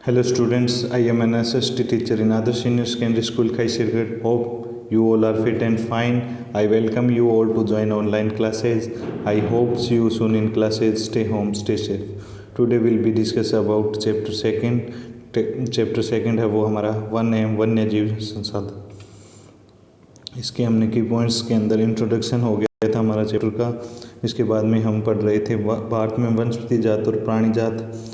Hello students, I am an SST teacher in Adarsh Senior Secondary School, Khaisirgarh. Hope you all are fit and fine. I welcome you all to join online classes. I hope see you soon in classes. Stay home, stay safe. Today we'll be discuss about chapter second. Chapter second है वो हमारा one एवं वन्य जीव संसाधन। इसके हमने की पॉइंट्स के अंदर इंट्रोडक्शन हो गया था हमारा चैप्टर का। इसके बाद में हम पढ़ रहे थे भारत में वनस्पति जात और प्राणी जात,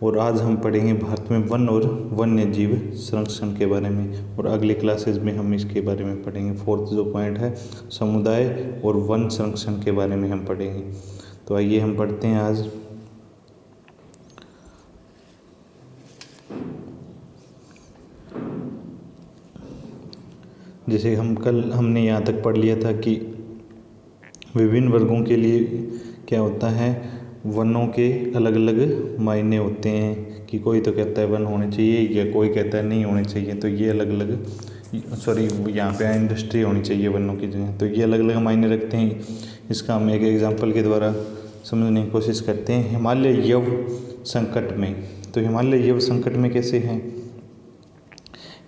और आज हम पढ़ेंगे भारत में वन और वन्य जीव संरक्षण के बारे में, और अगले क्लासेस में हम इसके बारे में पढ़ेंगे। फोर्थ जो पॉइंट है समुदाय और वन संरक्षण के बारे में हम पढ़ेंगे। तो आइए हम पढ़ते हैं आज। जैसे हमने यहाँ तक पढ़ लिया था कि विभिन्न वर्गों के लिए क्या होता है, वनों के अलग अलग मायने होते हैं कि कोई तो कहता है वन होने चाहिए या कोई कहता है नहीं होने चाहिए। तो ये अलग अलग यहाँ पे इंडस्ट्री होनी चाहिए वनों की जगह, तो ये अलग अलग मायने रखते हैं। इसका हम एक एग्जांपल के द्वारा समझने की कोशिश करते हैं। हिमालय यव संकट में, तो हिमालय यव संकट में कैसे हैं?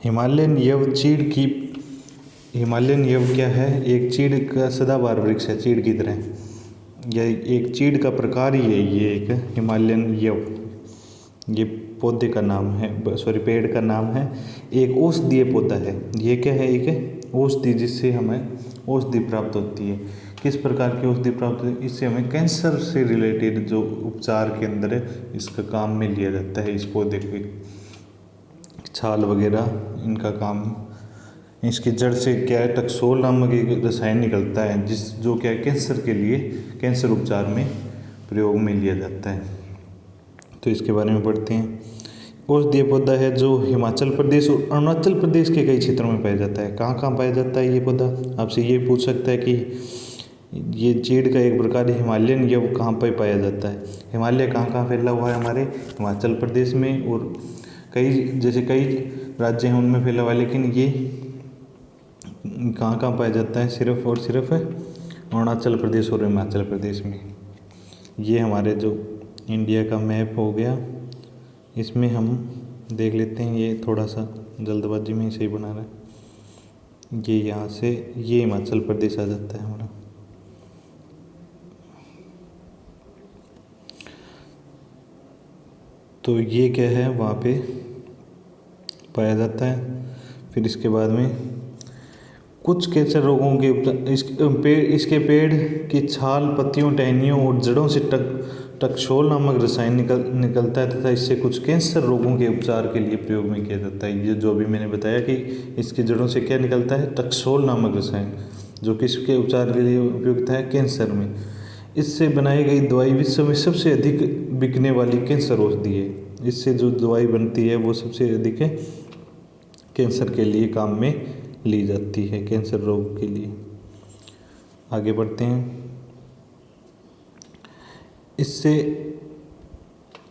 हिमालयन यव क्या है? एक चीड़ का सदाबहार वृक्ष है, चीड़ की तरह। यह एक चीड़ का प्रकार ही है। ये एक हिमालयन यव, ये पौधे का नाम है, पेड़ का नाम है। एक औषधीय पौधा है। ये क्या है? एक औषधि, जिससे हमें औषधि प्राप्त होती है। किस प्रकार की औषधि प्राप्त होती है? इससे हमें कैंसर से रिलेटेड जो उपचार के अंदर है इसका काम में लिया जाता है। इस पौधे की छाल वगैरह इनका काम, इसकी जड़ से क्या है, टक्सोल नामक एक रसायन निकलता है जो क्या है कैंसर के लिए, कैंसर उपचार में प्रयोग में लिया जाता है। तो इसके बारे में पढ़ते हैं। औषधीय पौधा है जो हिमाचल प्रदेश और अरुणाचल प्रदेश के कई क्षेत्रों में पाया जाता है। कहाँ कहाँ पाया जाता है ये पौधा? आपसे ये पूछ सकता है कि ये चीड़ का एक प्रकार हिमालयन यव कहाँ पर पाया जाता है। हिमालय कहाँ कहाँ फैला हुआ है? हमारे हिमाचल प्रदेश में, और कई राज्य हैं उनमें फैला हुआ है। लेकिन ये कहाँ कहाँ पाया जाता है? सिर्फ और सिर्फ अरुणाचल प्रदेश और हिमाचल प्रदेश में। ये हमारे जो इंडिया का मैप हो गया, इसमें हम देख लेते हैं। ये थोड़ा सा जल्दबाजी में सही बना रहा है। ये यहाँ से ये हिमाचल प्रदेश आ जाता है हमारा। तो ये क्या है, वहाँ पे पाया जाता है। फिर इसके बाद में कुछ कैंसर रोगों के इसके पेड़ की छाल, पत्तियों, टहनियों और जड़ों से टक्सोल नामक रसायन निकलता है तथा इससे कुछ कैंसर रोगों के उपचार के लिए प्रयोग में किया जाता है। ये जो भी मैंने बताया कि इसकी जड़ों से क्या निकलता है, टक्सोल नामक रसायन, जो किसके उपचार के लिए उपयुक्त है? कैंसर में। इससे बनाई गई दवाई विश्व में सबसे अधिक बिकने वाली कैंसर औषधि है। इससे जो दवाई बनती है वो सबसे अधिक है कैंसर के लिए काम में ली जाती है, कैंसर रोग के लिए। आगे बढ़ते हैं। इससे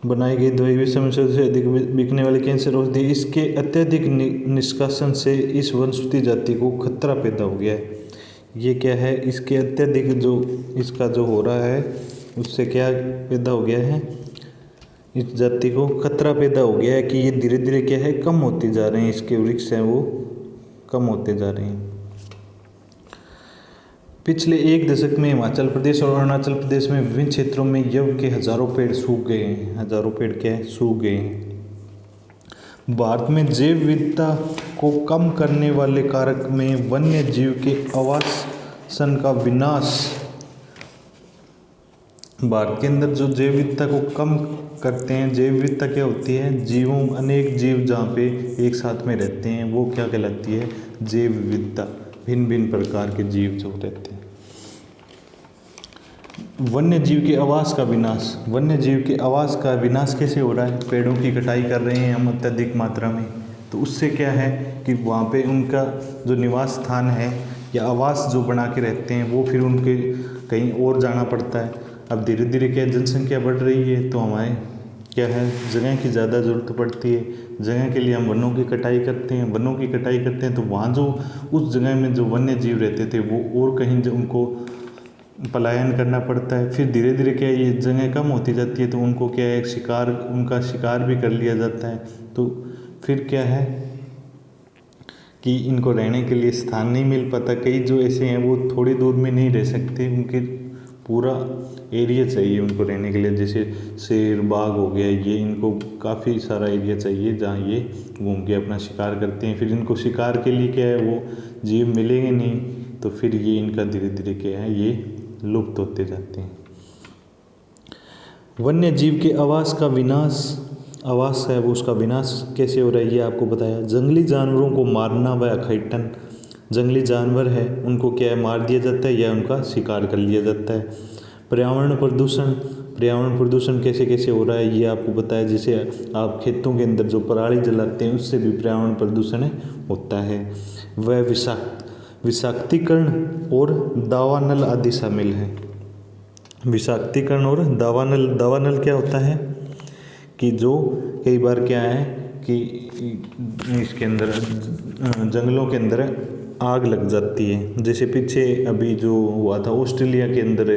बनाई गई दवाई विश्व में सबसे अधिक बिकने वाली कैंसर औषधि। इसके अत्यधिक निष्कासन से इस वनस्पति जाति को खतरा पैदा हो गया है। ये क्या है? इसके अत्यधिक जो इसका जो हो रहा है उससे क्या पैदा हो गया है? इस जाति को खतरा पैदा हो गया है कि ये धीरे धीरे क्या है, कम होते जा रहे हैं। इसके वृक्ष हैं वो कम होते जा रहे हैं। पिछले एक दशक में हिमाचल प्रदेश और अरुणाचल प्रदेश में विभिन्न क्षेत्रों में यव के हजारों पेड़ सूख गए हैं। हजारों पेड़ क्या है? सूख गए हैं। भारत में जैव विविधता को कम करने वाले कारक में वन्य जीव के आवासन का विनाश। भारत के अंदर जो जैव विविधता को कम करते हैं, जैव विविधता क्या होती है? जीवों, अनेक जीव जहाँ पे एक साथ में रहते हैं वो क्या कहलाती है? जैव विविधता। भिन्न भिन्न प्रकार के जीव जो रहते हैं। वन्य जीव के आवास का विनाश। वन्य जीव के आवास का विनाश कैसे हो रहा है? पेड़ों की कटाई कर रहे हैं हम अत्यधिक मात्रा में, तो उससे क्या है कि वहाँ पे उनका जो निवास स्थान है या आवास जो बना के रहते हैं वो फिर उनके कहीं और जाना पड़ता है। अब धीरे धीरे क्या जनसंख्या बढ़ रही है, तो हमारे क्या है, जगह की ज़्यादा ज़रूरत पड़ती है। जगह के लिए हम वनों की कटाई करते हैं। वनों की कटाई करते हैं तो वहाँ जो उस जगह में जो वन्य जीव रहते थे वो और कहीं जो उनको पलायन करना पड़ता है। फिर धीरे धीरे क्या है, ये जगह कम होती जाती है तो उनको क्या है, शिकार, उनका शिकार भी कर लिया जाता है। तो फिर क्या है कि इनको रहने के लिए स्थान नहीं मिल पाता। कई जो ऐसे हैं वो थोड़ी दूर में नहीं रह सकते, उनके पूरा एरिया चाहिए उनको रहने के लिए। जैसे शेर, बाघ हो गया, ये इनको काफ़ी सारा एरिया चाहिए जहाँ ये घूम के अपना शिकार करते हैं। फिर इनको शिकार के लिए क्या है, वो जीव मिलेंगे नहीं, तो फिर ये इनका धीरे धीरे क्या है, ये लुप्त होते जाते हैं। वन्य जीव के आवास का विनाश, आवास है वो उसका विनाश कैसे हो रहा है ये आपको बताया। जंगली जानवरों को मारना व अखेटन, जंगली जानवर है उनको क्या है, मार दिया जाता है या उनका शिकार कर लिया जाता है। पर्यावरण प्रदूषण, पर्यावरण प्रदूषण कैसे कैसे हो रहा है ये आपको बताया। जैसे आप खेतों के अंदर जो पराली जलाते हैं उससे भी पर्यावरण प्रदूषण होता है। वह विषाक्तीकरण और दावानल आदि शामिल हैं। विषाक्तीकरण और दावानल, दावानल क्या होता है कि जो कई बार क्या है कि इसके अंदर जंगलों के अंदर आग लग जाती है। जैसे पीछे अभी जो हुआ था ऑस्ट्रेलिया के अंदर,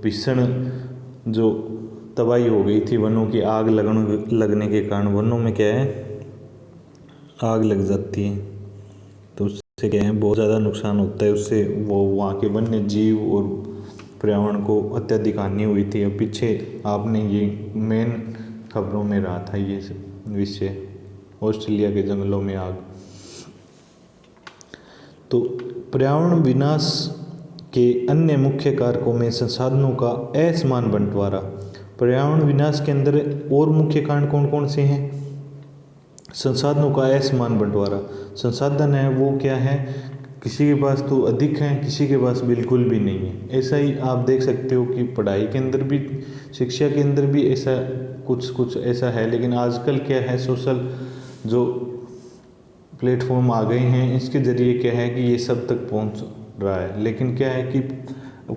भीषण जो तबाही हो गई थी वनों की आग लगने के कारण, वनों में क्या है आग लग जाती है तो उससे क्या है बहुत ज़्यादा नुकसान होता है। उससे वो वहाँ के वन्य जीव और पर्यावरण को अत्यधिक हानि हुई थी। अब पीछे आपने ये मेन खबरों में रहा था ये विषय, ऑस्ट्रेलिया के जंगलों में आग। तो पर्यावरण विनाश के अन्य मुख्य कारकों में संसाधनों का असमान बंटवारा। पर्यावरण विनाश के अंदर और मुख्य कारण कौन कौन से हैं? संसाधनों का असमान बंटवारा। संसाधन है वो क्या है, किसी के पास तो अधिक हैं, किसी के पास बिल्कुल भी नहीं है। ऐसा ही आप देख सकते हो कि पढ़ाई के अंदर भी, शिक्षा के अंदर भी ऐसा कुछ ऐसा है। लेकिन आजकल क्या है, सोशल जो प्लेटफॉर्म आ गए हैं इसके ज़रिए क्या है कि ये सब तक पहुंच रहा है। लेकिन क्या है कि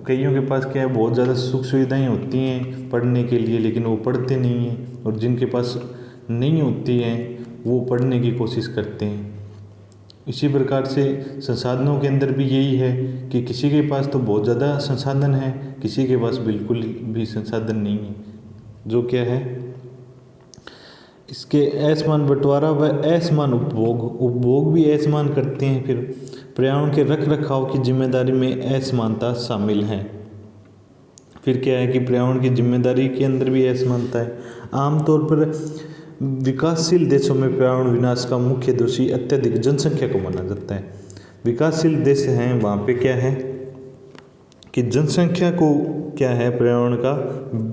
कईयों के पास क्या है बहुत ज़्यादा सुख सुविधाएं होती हैं पढ़ने के लिए, लेकिन वो पढ़ते नहीं हैं। और जिनके पास नहीं होती हैं वो पढ़ने की कोशिश करते हैं। इसी प्रकार से संसाधनों के अंदर भी यही है कि किसी के पास तो बहुत ज़्यादा संसाधन है, किसी के पास बिल्कुल भी संसाधन नहीं है। जो क्या है इसके असमान बंटवारा व असमान उपभोग भी असमान करते हैं। फिर पर्यावरण के रख रखाव की जिम्मेदारी में असमानता शामिल है। फिर क्या है कि पर्यावरण की जिम्मेदारी के अंदर भी असमानता है। आमतौर पर विकासशील देशों में पर्यावरण विनाश का मुख्य दोषी अत्यधिक जनसंख्या को माना जाता है। विकासशील देश हैं वहाँ पे क्या है कि जनसंख्या को क्या है पर्यावरण का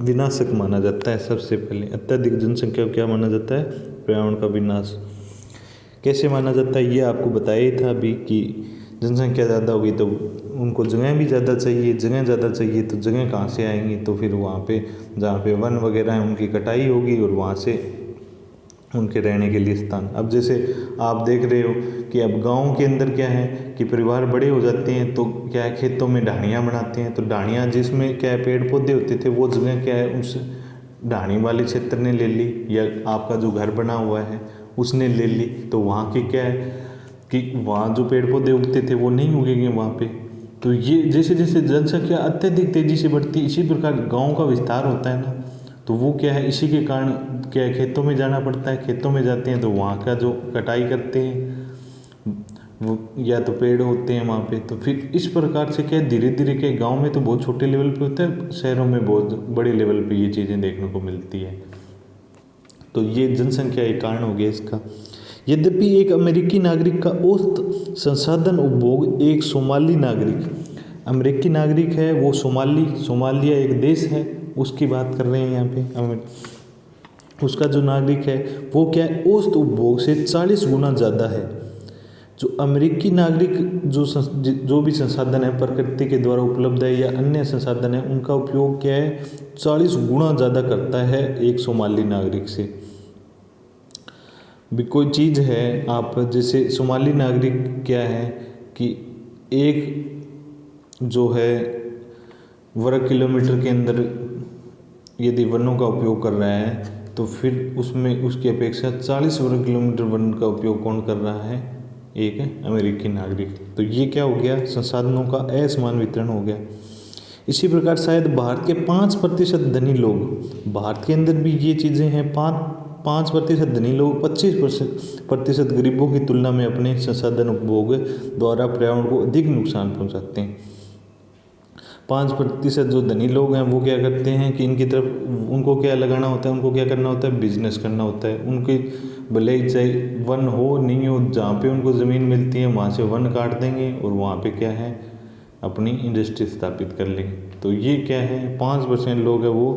विनाशक माना जाता है। सबसे पहले अत्यधिक जनसंख्या को क्या माना जाता है, पर्यावरण का विनाश। कैसे माना जाता है ये आपको बताया ही था अभी कि जनसंख्या ज़्यादा होगी तो उनको जगह भी ज़्यादा चाहिए, जगह ज़्यादा चाहिए तो जगह कहाँ से आएंगी, तो फिर वहाँ पे जहाँ पे वन वगैरह है उनकी कटाई होगी और वहाँ से उनके रहने के लिए स्थान। अब जैसे आप देख रहे हो कि अब गांव के अंदर क्या है कि परिवार बड़े हो जाते हैं तो क्या है खेतों में ढाणियाँ बनाते हैं। तो ढाणियाँ जिसमें क्या है पेड़ पौधे होते थे वो जगह क्या है उस ढाणी वाले क्षेत्र ने ले ली, या आपका जो घर बना हुआ है उसने ले ली। तो वहाँ की क्या है कि वहाँ जो पेड़ पौधे उगते थे वो नहीं उगेंगे वहाँ पे। तो ये जैसे जैसे जनसंख्या अत्यधिक तेज़ी से बढ़ती है, इसी प्रकार गाँव का विस्तार होता है ना, तो वो क्या है इसी के कारण क्या है खेतों में जाना पड़ता है। खेतों में जाते हैं तो वहाँ का जो कटाई करते हैं वो या तो पेड़ होते हैं वहाँ पे, तो फिर इस प्रकार से क्या धीरे धीरे क्या गांव में तो बहुत छोटे लेवल पे होता है, शहरों में बहुत बड़े लेवल पे ये चीज़ें देखने को मिलती है। तो ये जनसंख्या एक कारण हो गया इसका। यद्यपि एक अमेरिकी नागरिक का औसत संसाधन उपभोग एक सोमाली नागरिक, अमेरिकी नागरिक है वो सोमालिया एक देश है उसकी बात कर रहे हैं यहाँ पे। उसका जो नागरिक है वो क्या है औसत उपभोग से 40 गुना ज़्यादा है। जो अमेरिकी नागरिक जो भी संसाधन है प्रकृति के द्वारा उपलब्ध है या अन्य संसाधन है उनका उपयोग क्या है 40 गुना ज़्यादा करता है एक सोमाली नागरिक से। भी कोई चीज़ है आप जैसे सोमाली नागरिक क्या है कि एक जो है वर्ग किलोमीटर के अंदर यदि वनों का उपयोग कर रहा है तो फिर उसमें उसकी अपेक्षा 40 वर्ग किलोमीटर वन का उपयोग कौन कर रहा है, एक अमेरिकी नागरिक। तो ये क्या हो गया संसाधनों का असमान वितरण हो गया। इसी प्रकार शायद भारत के 5% धनी लोग, भारत के अंदर भी ये चीज़ें हैं, 5% धनी लोग 25% गरीबों की तुलना में अपने संसाधन उपभोग द्वारा पर्यावरण को अधिक नुकसान पहुंचाते हैं। 5% जो धनी लोग हैं वो क्या करते हैं कि इनकी तरफ उनको क्या लगाना होता है, उनको क्या करना होता है, बिजनेस करना होता है। उनकी भले ही चाहे वन हो नहीं हो, जहाँ पे उनको ज़मीन मिलती है वहाँ से वन काट देंगे और वहाँ पे क्या है अपनी इंडस्ट्री स्थापित कर लेंगे। तो ये क्या है 5% लोग हैं वो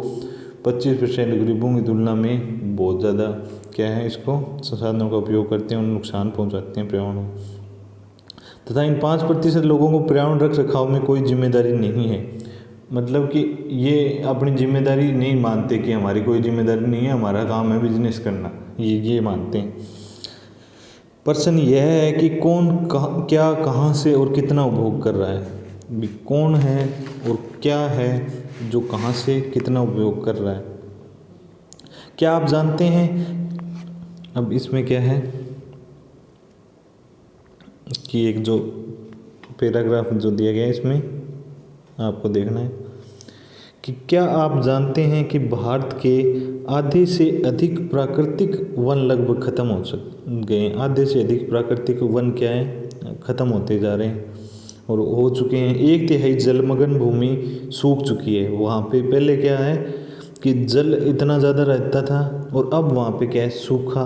25% गरीबों की तुलना में बहुत ज़्यादा क्या है इसको संसाधनों का उपयोग करते हैं और नुकसान पहुँचाते हैं पर्यावरण को। तथा इन 5% लोगों को पर्यावरण रख रखाव में कोई जिम्मेदारी नहीं है, मतलब कि ये अपनी जिम्मेदारी नहीं मानते कि हमारी कोई जिम्मेदारी नहीं है, हमारा काम है बिजनेस करना, ये मानते हैं। प्रश्न यह है कि कौन क्या कहाँ से और कितना उपभोग कर रहा है, कौन है और क्या है जो कहाँ से कितना उपयोग कर रहा है। क्या आप जानते हैं, अब इसमें क्या है कि एक जो पैराग्राफ जो दिया गया है इसमें आपको देखना है कि क्या आप जानते हैं कि भारत के आधे से अधिक प्राकृतिक वन लगभग खत्म हो गए। आधे से अधिक प्राकृतिक वन क्या है खत्म होते जा रहे हैं और हो चुके हैं। 1/3 जलमग्न भूमि सूख चुकी है। वहाँ पे पहले क्या है कि जल इतना ज़्यादा रहता था और अब वहाँ पे क्या है सूखा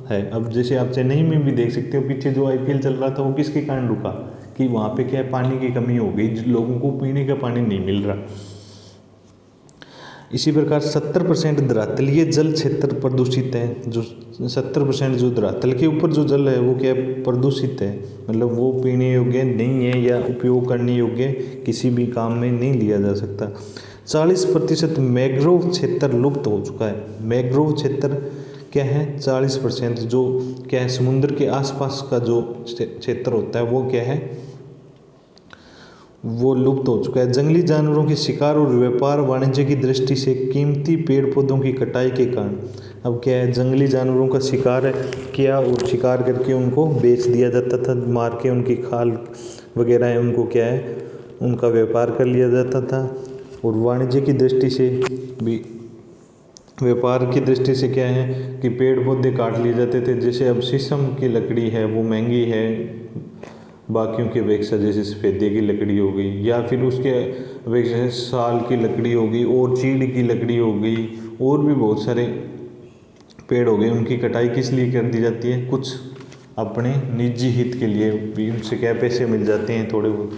है। अब जैसे आप चेन्नई में भी देख सकते हो, पीछे जो IPL चल रहा था वो किसके कारण रुका कि वहाँ पे क्या है पानी की कमी हो गई, लोगों को पीने का पानी नहीं मिल रहा। इसी प्रकार 70% धरातलीय जल क्षेत्र प्रदूषित है। जो 70% जो धरातल के ऊपर जो जल है वो क्या प्रदूषित है, मतलब वो पीने योग्य नहीं है या उपयोग करने योग्य किसी भी काम में नहीं लिया जा सकता। 40% मैंग्रोव क्षेत्र लुप्त हो चुका है। मैंग्रोव क्षेत्र क्या है 40%, जो क्या है समुद्र के आसपास का जो क्षेत्र होता है वो क्या है वो लुप्त हो चुका है। जंगली जानवरों के शिकार और व्यापार वाणिज्य की दृष्टि से कीमती पेड़ पौधों की कटाई के कारण अब क्या है जंगली जानवरों का शिकार किया और शिकार करके उनको बेच दिया जाता था, मार के उनकी खाल वगैरह है उनको क्या है उनका व्यापार कर लिया जाता था। और वाणिज्य की दृष्टि से भी, व्यापार की दृष्टि से क्या है कि पेड़ पौधे काट लिए जाते थे। जैसे अब शीशम की लकड़ी है वो महंगी है बाकियों की अपेक्षा, जैसे सफेदे की लकड़ी हो गई या फिर उसके अपेक्षा साल की लकड़ी हो गई और चीड़ की लकड़ी हो गई और भी बहुत सारे पेड़ हो गए। उनकी कटाई किस लिए कर दी जाती है, कुछ अपने निजी हित के लिए भी, उनसे क्या पैसे मिल जाते हैं थोड़े बहुत,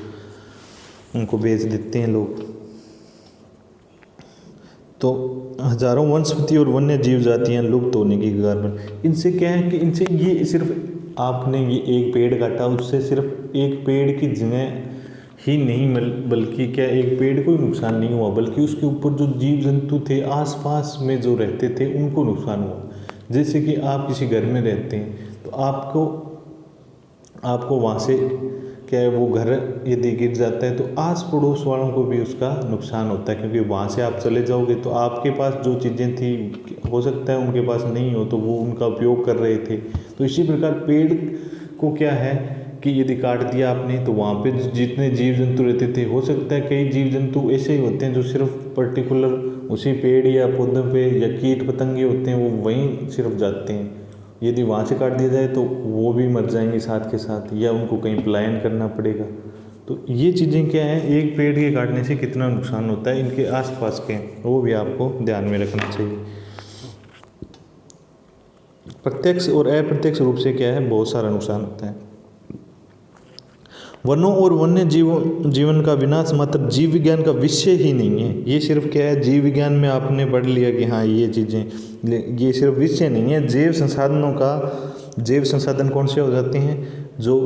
उनको बेच देते हैं लोग। तो हजारों वनस्पति और वन्य जीव जातियाँ लुप्त होने की कगार पर। इनसे क्या है कि इनसे ये सिर्फ आपने ये एक पेड़ काटा, उससे सिर्फ एक पेड़ की जगह ही नहीं बल्कि क्या एक पेड़ को नुकसान नहीं हुआ, बल्कि उसके ऊपर जो जीव जंतु थे आसपास में जो रहते थे उनको नुकसान हुआ। जैसे कि आप किसी घर में रहते हैं तो आपको वहाँ से क्या है वो घर यदि गिर जाता है तो आस पड़ोस वालों को भी उसका नुकसान होता है, क्योंकि वहाँ से आप चले जाओगे तो आपके पास जो चीज़ें थी हो सकता है उनके पास नहीं हो तो वो उनका उपयोग कर रहे थे। तो इसी प्रकार पेड़ को क्या है कि यदि काट दिया आपने तो वहाँ पे जितने जीव जंतु रहते थे, हो सकता है कई जीव जंतु ऐसे ही होते हैं जो सिर्फ पर्टिकुलर उसी पेड़ या पौधों पे या कीट पतंगे होते हैं वो वहीं सिर्फ जाते हैं। यदि वहाँ से काट दिया जाए तो वो भी मर जाएंगे साथ के साथ, या उनको कहीं पलायन करना पड़ेगा। तो ये चीज़ें क्या है, एक पेड़ के काटने से कितना नुकसान होता है इनके आसपास के, वो भी आपको ध्यान में रखना चाहिए। प्रत्यक्ष और अप्रत्यक्ष रूप से क्या है बहुत सारा नुकसान होता है। वनों और वन्य जीवन का विनाश मात्र जीव विज्ञान का विषय ही नहीं है। ये सिर्फ क्या है जीव विज्ञान में आपने पढ़ लिया कि हाँ ये चीज़ें, ये सिर्फ विषय नहीं है। जैव संसाधन कौन से हो जाते हैं जो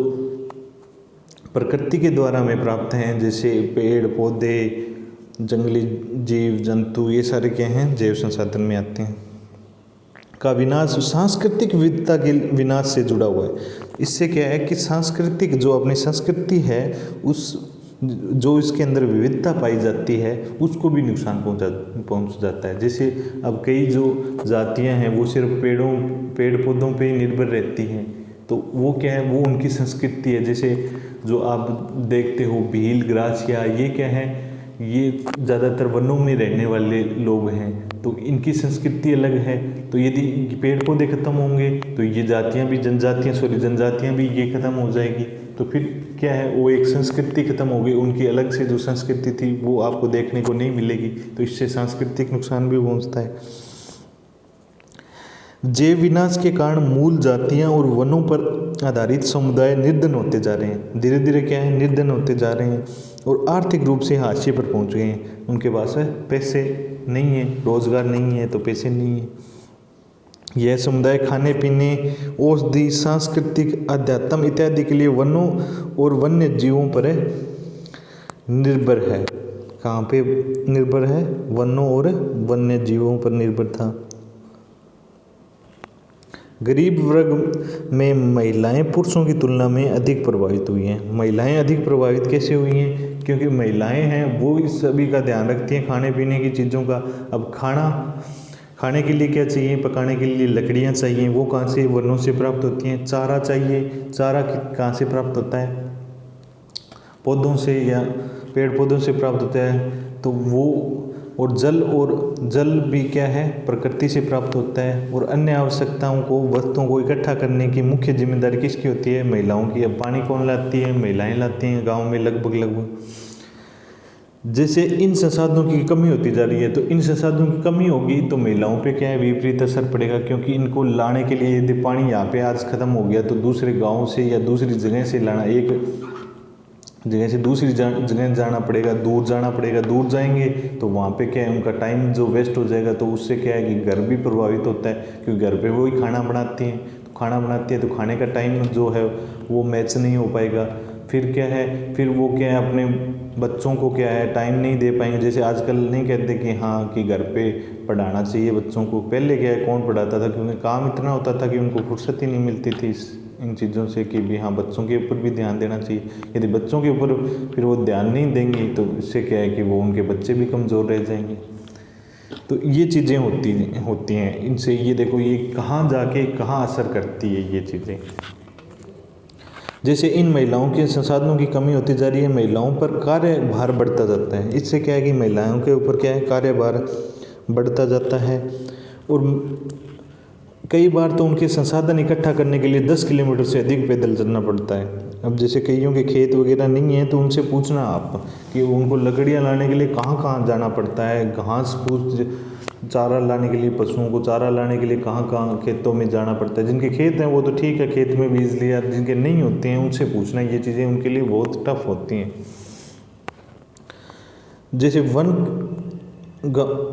प्रकृति के द्वारा हमें प्राप्त हैं, जैसे पेड़ पौधे जंगली जीव जंतु, ये सारे क्या हैं जैव संसाधन में आते हैं। का विनाश सांस्कृतिक विविधता के विनाश से जुड़ा हुआ है। इससे क्या है कि सांस्कृतिक जो अपनी संस्कृति है उस जो इसके अंदर विविधता पाई जाती है उसको भी नुकसान पहुंच जाता है। जैसे अब कई जो जातियां हैं वो सिर्फ पेड़ पौधों पे ही निर्भर रहती हैं, तो वो क्या है वो उनकी संस्कृति है। जैसे जो आप देखते हो भील ग्रासिया, ये क्या है ये ज़्यादातर वनों में रहने वाले लोग हैं, तो इनकी संस्कृति अलग है। तो यदि पेड़ पौधे खत्म होंगे तो ये जनजातियाँ भी ये खत्म हो जाएगी। तो फिर क्या है, वो एक संस्कृति खत्म हो गई, उनकी अलग से जो संस्कृति थी वो आपको देखने को नहीं मिलेगी। तो इससे सांस्कृतिक नुकसान भी पहुँचता है। जैव विनाश के कारण मूल जातियां और वनों पर आधारित समुदाय निर्धन होते जा रहे हैं। धीरे धीरे क्या है, निर्धन होते जा रहे हैं और आर्थिक रूप से हाशिए पर पहुंच गए हैं। उनके पास पैसे नहीं है, रोजगार नहीं है, तो पैसे नहीं है। यह समुदाय खाने पीने, औषधि, सांस्कृतिक, अध्यात्म इत्यादि के लिए वनों और वन्य जीवों पर निर्भर है। कहाँ पे निर्भर है? वनों और वन्य जीवों पर निर्भर था। गरीब वर्ग में महिलाएं पुरुषों की तुलना में अधिक प्रभावित हुई हैं। महिलाएं अधिक प्रभावित कैसे हुई हैं? क्योंकि महिलाएं हैं वो इस सभी का ध्यान रखती हैं, खाने पीने की चीज़ों का। अब खाने के लिए क्या चाहिए? पकाने के लिए लकड़ियां चाहिए, वो कहाँ से? वनों से प्राप्त होती हैं। चारा चाहिए, चारा कहाँ से प्राप्त होता है? पौधों से या पेड़ पौधों से प्राप्त होता है। तो वो और जल भी क्या है, प्रकृति से प्राप्त होता है। और अन्य आवश्यकताओं को, वस्तुओं को इकट्ठा करने की मुख्य जिम्मेदारी किसकी होती है? महिलाओं की। अब पानी कौन लाती है? महिलाएं लाती हैं गांव में लगभग। जैसे इन संसाधनों की कमी होती जा रही है, तो इन संसाधनों की कमी होगी तो महिलाओं पे क्या है, विपरीत असर पड़ेगा। क्योंकि इनको लाने के लिए, यदि पानी यहाँ पे आज खत्म हो गया तो दूसरे गाँव से या दूसरी जगह से लाना, एक जगह से दूसरी जगह जाना पड़ेगा, दूर जाएंगे तो वहाँ पे क्या है, उनका टाइम जो वेस्ट हो जाएगा। तो उससे क्या है कि घर भी प्रभावित होता है, क्योंकि घर पे वही खाना बनाती हैं, तो खाने का टाइम जो है वो मैच नहीं हो पाएगा। फिर क्या है, फिर वो क्या है, अपने बच्चों को क्या है टाइम नहीं दे पाएंगे। जैसे आजकल नहीं कहते कि हाँ कि घर पे पढ़ाना चाहिए बच्चों को। पहले क्या है, कौन पढ़ाता था? क्योंकि काम इतना होता था कि उनको फुर्सत ही नहीं मिलती थी इन चीज़ों से कि भी हाँ बच्चों के ऊपर भी ध्यान देना चाहिए। यदि बच्चों के ऊपर फिर वो ध्यान नहीं देंगे तो इससे क्या है कि वो उनके बच्चे भी कमज़ोर रह जाएंगे। तो ये चीज़ें होती हैं इनसे। ये देखो, ये कहाँ जाके कहाँ असर करती है ये चीज़ें। जैसे इन महिलाओं के संसाधनों की कमी होती जा रही है, महिलाओं पर कार्यभार बढ़ता जाता है। इससे क्या है कि महिलाओं के ऊपर क्या है, कार्यभार बढ़ता जाता है। और कई बार तो उनके संसाधन इकट्ठा करने के लिए 10 किलोमीटर से अधिक पैदल चलना पड़ता है। अब जैसे कईयों के खेत वगैरह नहीं है तो उनसे पूछना आप कि उनको लकड़ियाँ लाने के लिए कहाँ कहाँ जाना पड़ता है, घास फूस, चारा लाने के लिए, पशुओं को चारा लाने के लिए कहाँ कहाँ खेतों में जाना पड़ता है। जिनके खेत हैं वो तो ठीक है, खेत में बीज लिया, जिनके नहीं होते हैं उनसे पूछना। ये चीज़ें उनके लिए बहुत टफ होती हैं। जैसे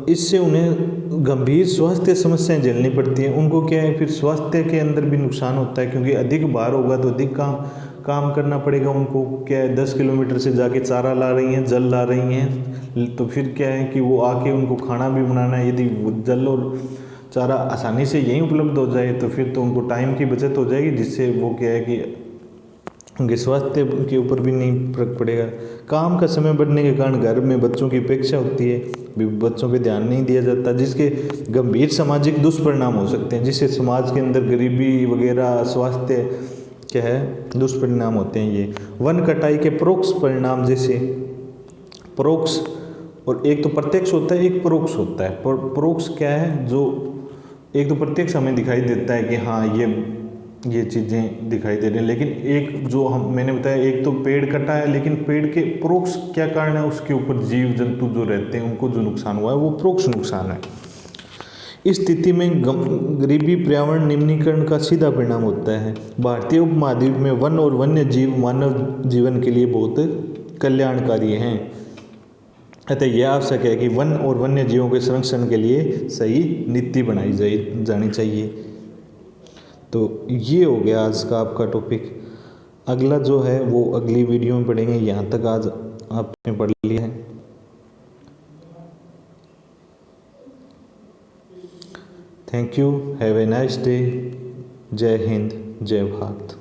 इससे उन्हें गंभीर स्वास्थ्य समस्याएं झेलनी पड़ती हैं। उनको क्या है, फिर स्वास्थ्य के अंदर भी नुकसान होता है, क्योंकि अधिक भार होगा तो अधिक काम करना पड़ेगा उनको। क्या है, 10 किलोमीटर से जाके चारा ला रही हैं, जल ला रही हैं, तो फिर क्या है कि वो आके उनको खाना भी बनाना है। यदि जल और चारा आसानी से यहीं उपलब्ध हो जाए तो फिर तो उनको टाइम की बचत हो जाएगी, जिससे वो क्या है कि उनके स्वास्थ्य के ऊपर भी नहीं फर्क पड़ेगा। काम का समय बढ़ने के कारण घर में बच्चों की उपेक्षा होती है, बच्चों पे ध्यान नहीं दिया जाता, जिसके गंभीर सामाजिक दुष्परिणाम हो सकते हैं, जिससे समाज के अंदर गरीबी वगैरह, स्वास्थ्य क्या है, दुष्परिणाम होते हैं। ये वन कटाई के परोक्ष परिणाम, जैसे परोक्ष और एक तो प्रत्यक्ष होता है, एक परोक्ष होता है। परोक्ष क्या है, जो एक तो प्रत्यक्ष हमें दिखाई देता है कि हाँ ये चीज़ें दिखाई दे रही हैं, लेकिन एक जो मैंने बताया, एक तो पेड़ कटा है, लेकिन पेड़ के परोक्ष क्या कारण है, उसके ऊपर जीव जंतु जो रहते हैं उनको जो नुकसान हुआ है वो परोक्ष नुकसान है। इस स्थिति में गरीबी, पर्यावरण निम्नीकरण का सीधा परिणाम होता है। भारतीय उपमहाद्वीप में वन और वन्य जीव मानव जीवन के लिए बहुत कल्याणकारी हैं। अतः यह आवश्यक है कि वन और वन्य जीवों के संरक्षण के लिए सही नीति बनाई जानी चाहिए। तो ये हो गया आज का आपका टॉपिक। अगला जो है वो अगली वीडियो में पढ़ेंगे। यहाँ तक आज आपने पढ़ लिया है। Thank you, have a nice day. जय हिंद, जय भारत।